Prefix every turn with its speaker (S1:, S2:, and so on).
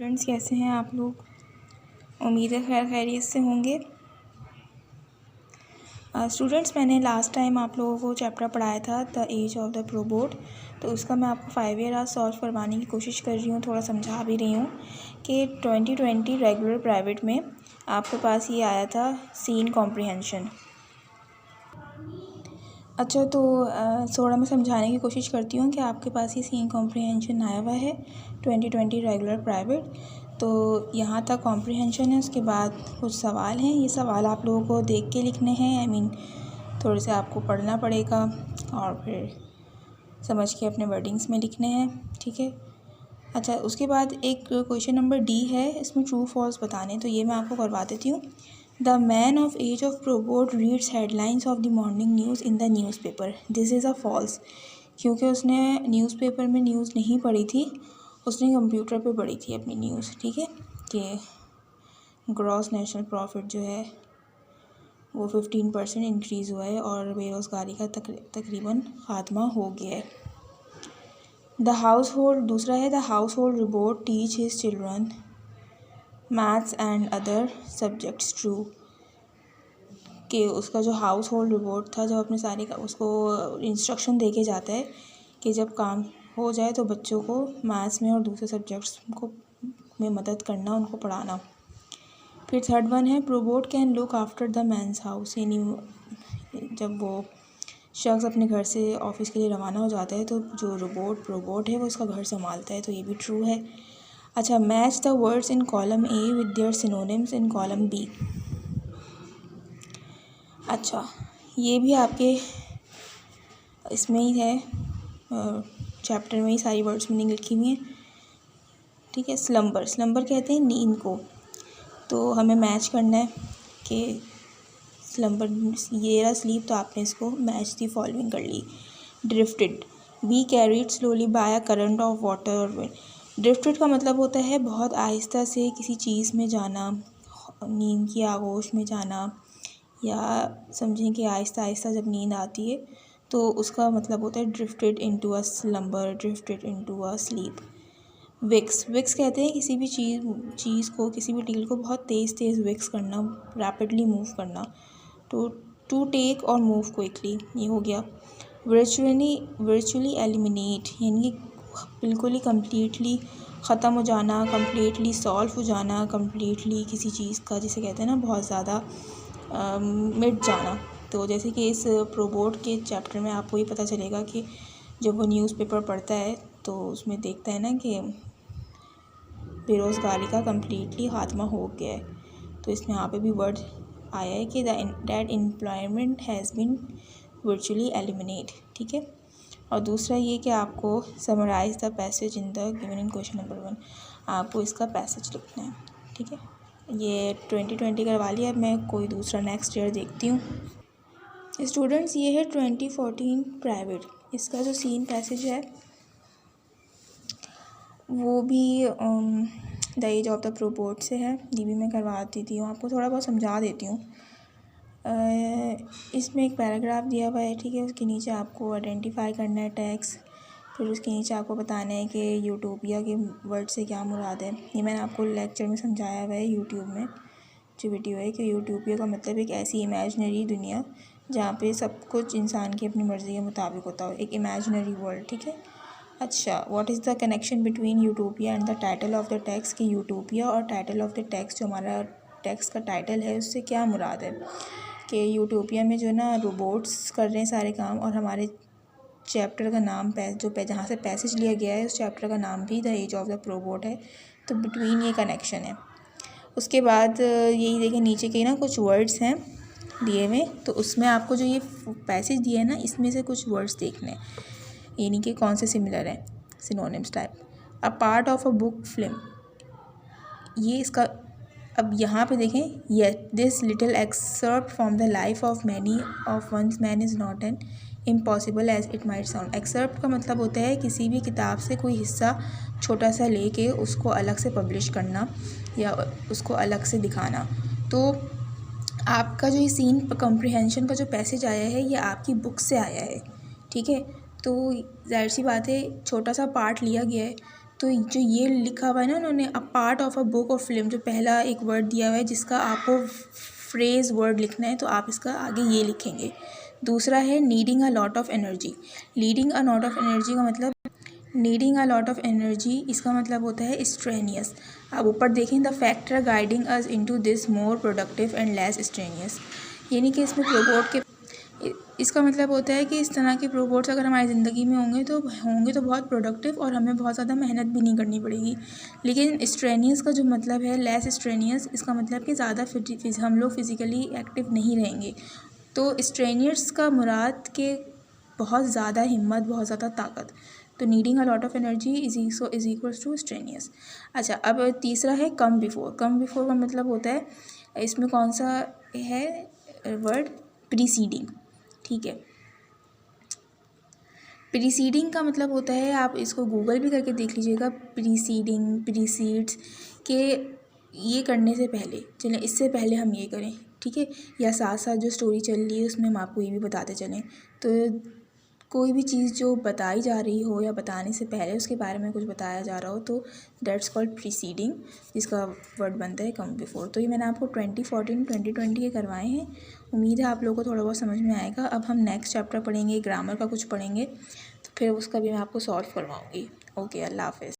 S1: Students कैसे हैं आप लोग। उम्मीद है खैर खैरियत से होंगे। स्टूडेंट्स मैंने लास्ट टाइम आप लोगों को चैप्टर पढ़ाया था द एज ऑफ द प्रोबोट। तो उसका मैं आपको 5 ईयर आज सॉल्व करवाने की कोशिश कर रही हूँ, थोड़ा समझा भी रही हूँ कि 2020 रेगुलर प्राइवेट में आपके पास ये आया था सीन कॉम्प्रिहेंशन। अच्छा तो थोड़ा मैं समझाने की कोशिश करती हूँ कि आपके पास ये सीन कॉम्प्रिहेंशन आया हुआ है 2020 रेगुलर प्राइवेट। तो यहाँ तक कॉम्प्रिहेंशन है। उसके बाद कुछ सवाल हैं, ये सवाल आप लोगों को देख के लिखने हैं। थोड़े से आपको पढ़ना पड़ेगा और फिर समझ के अपने वर्डिंग्स में लिखने हैं, ठीक है। अच्छा उसके बाद एक क्वेश्चन नंबर डी है, इसमें ट्रू फॉल्स बताने, तो ये मैं आपको करवा देती हूँ। The man of age of probot reads headlines of the morning news in the newspaper, this is a false. क्योंकि उसने न्यूज़पेपर में न्यूज़ नहीं पढ़ी थी, उसने कंप्यूटर पे पढ़ी थी अपनी न्यूज़, ठीक है। कि ग्रॉस नेशनल प्रॉफिट जो है वो 15% इंक्रीज़ हुआ है और बेरोज़गारी का तकरीबन ख़ात्मा हो गया है। द हाउस होल्ड, दूसरा है the house hold robot teach his children maths and other subjects true. कि उसका जो हाउस होल्ड रोबोट था, जब अपने सारे का उसको इंस्ट्रक्शन दे के जाता है कि जब काम हो जाए तो बच्चों को मैथ्स में और दूसरे सब्जेक्ट्स को में मदद करना, उनको पढ़ाना। फिर थर्ड वन है probot can look after the man's house, यानी जब वो शख्स अपने घर से ऑफिस के लिए रवाना हो जाता है तो जो प्रोबोट है वो उसका घर संभालता है, तो ये भी ट्रू है। अच्छा match the words in column A with their synonyms in column B. अच्छा ये भी आपके इसमें ही है, चैप्टर में ही सारी वर्ड्स मीनिंग लिखी हुई हैं, ठीक है। स्लम्बर कहते हैं नींद को, तो हमें मैच करना है कि स्लम्बर ये रहा स्लीप, तो आपने इसको मैच दी फॉलोइंग कर ली। Drifted, be carried slowly by a current of water और विंड। ड्रिफ्टेड का मतलब होता है बहुत आहिस्ता से किसी चीज़ में जाना, नींद की आगोश में जाना, या समझें कि आहिस्ता आहिस्ता जब नींद आती है तो उसका मतलब होता है drifted into a slumber, drifted into a sleep. विक्स कहते हैं किसी भी चीज़ को, किसी भी डील को बहुत तेज़ विक्स करना, रैपिडली मूव करना। तो टू टेक और मूव क्विकली, ये हो गया। वर्चुअली एलिमिनेट, यानी बिल्कुल ही कम्प्लीटली ख़त्म हो जाना, कम्प्लीटली सॉल्व हो जाना, कम्प्लीटली किसी चीज़ का जिसे कहते हैं ना बहुत ज़्यादा मिट जाना। तो जैसे कि इस प्रोबोट के चैप्टर में आपको ये पता चलेगा कि जब वो न्यूज़पेपर पढ़ता है तो उसमें देखता है ना कि बेरोज़गारी का कम्प्लीटली ख़ात्मा हो गया है। तो इसमें यहाँ पे भी वर्ड आया है कि that employment has been virtually eliminate, ठीक है। और दूसरा ये कि आपको summarise the passage in the given in question number 1, आपको इसका पैसेज लिखना है, ठीक है। ये 2020 करवा लिया। अब मैं कोई दूसरा नेक्स्ट ईयर देखती हूँ। स्टूडेंट्स ये है 2014 प्राइवेट, इसका जो सीन पैसेज है वो भी द एज ऑफ द प्रोबोट से है, ये भी मैं करवा देती हूँ, आपको थोड़ा बहुत समझा देती हूँ। इसमें एक पैराग्राफ दिया हुआ है, ठीक है। उसके नीचे आपको आइडेंटिफाई करना है टैक्स, फिर उसके नीचे आपको बताना है कि यूटोपिया के वर्ड से क्या मुराद है। ये मैंने आपको लेक्चर में समझाया हुआ है यूट्यूब में जो वीडियो है, कि यूटोपिया का मतलब एक ऐसी इमेजिनरी दुनिया जहाँ पे सब कुछ इंसान की अपनी मर्ज़ी के मुताबिक होता हो, एक इमेजिनरी वर्ल्ड, ठीक है। अच्छा what is the connection between utopia and the title of the text, कि यूटोपिया और टाइटल ऑफ द टेक्स्ट जो हमारा टेक्स्ट का टाइटल है उससे क्या मुराद है। कि यूटोपिया में जो ना रोबोट्स कर रहे हैं सारे काम, और हमारे चैप्टर का नाम जहाँ से पैसेज लिया गया है उस चैप्टर का नाम भी द एज ऑफ द प्रोबोट है, तो बिटवीन ये कनेक्शन है। उसके बाद यही देखें नीचे के ना कुछ वर्ड्स हैं दिए हुए, तो उसमें आपको जो ये पैसेज दिया है ना इसमें से कुछ वर्ड्स देखने हैं, यानी कि कौन से सिमिलर हैं, synonyms type. A part of a book film, ये इसका, अब यहाँ पे देखें, ये this little excerpt from the life of many of once man is not an impossible as it might sound. Excerpt का मतलब होता है किसी भी किताब से कोई हिस्सा छोटा सा लेके उसको अलग से पब्लिश करना या उसको अलग से दिखाना। तो आपका जो ये सीन कॉम्प्रिहेंशन का जो पैसेज आया है ये आपकी बुक से आया है, ठीक है। तो जाहिर सी बात है छोटा सा पार्ट लिया गया है, तो जो ये लिखा हुआ है ना उन्होंने, अ पार्ट ऑफ अ बुक और फिल्म, जो पहला एक वर्ड दिया हुआ है जिसका आपको फ्रेज़ वर्ड लिखना है, तो आप इसका आगे ये लिखेंगे। दूसरा है needing a lot of energy. Needing a lot of energy का मतलब, needing a lot of energy इसका मतलब होता है स्ट्रेनियस। अब ऊपर देखें, the factor guiding us into this more productive and less strenuous, यानी कि इसमें प्रोबोट के, इसका मतलब होता है कि इस तरह के प्रोबोट्स अगर हमारी ज़िंदगी में होंगे तो बहुत प्रोडक्टिव और हमें बहुत ज़्यादा मेहनत भी नहीं करनी पड़ेगी। लेकिन स्ट्रेनियस का जो मतलब है, लेस स्ट्रेनियस, इसका मतलब कि ज़्यादा हम लोग फिज़िकली एक्टिव नहीं रहेंगे। तो स्ट्रेनियस का मुराद के बहुत ज़्यादा हिम्मत, बहुत ज़्यादा ताकत। तो needing a lot of energy is equals to strenuous. अच्छा, अब तीसरा है कम बिफोर। कम बिफोर का मतलब होता है, इसमें कौन सा है वर्ड, प्रीसीडिंग। ठीक है, प्रीसीडिंग का मतलब होता है, आप इसको गूगल भी करके देख लीजिएगा, प्रीसीडिंग, प्रीसीड्स के ये करने से पहले, चलें इससे पहले हम ये करें, ठीक है, या साथ साथ जो स्टोरी चल रही है उसमें हम आपको ये भी बताते चलें। तो कोई भी चीज़ जो बताई जा रही हो या बताने से पहले उसके बारे में कुछ बताया जा रहा हो, तो दैट्स कॉल्ड प्रीसीडिंग, जिसका वर्ड बनता है कम बिफोर। तो ये मैंने आपको 2014 2020 के करवाए हैं। उम्मीद है आप लोगों को थोड़ा बहुत समझ में आएगा। अब हम नेक्स्ट चैप्टर पढ़ेंगे, ग्रामर का कुछ पढ़ेंगे, तो फिर उसका भी मैं आपको सॉल्व करवाऊँगी। ओके, अल्लाह हाफ़िज़।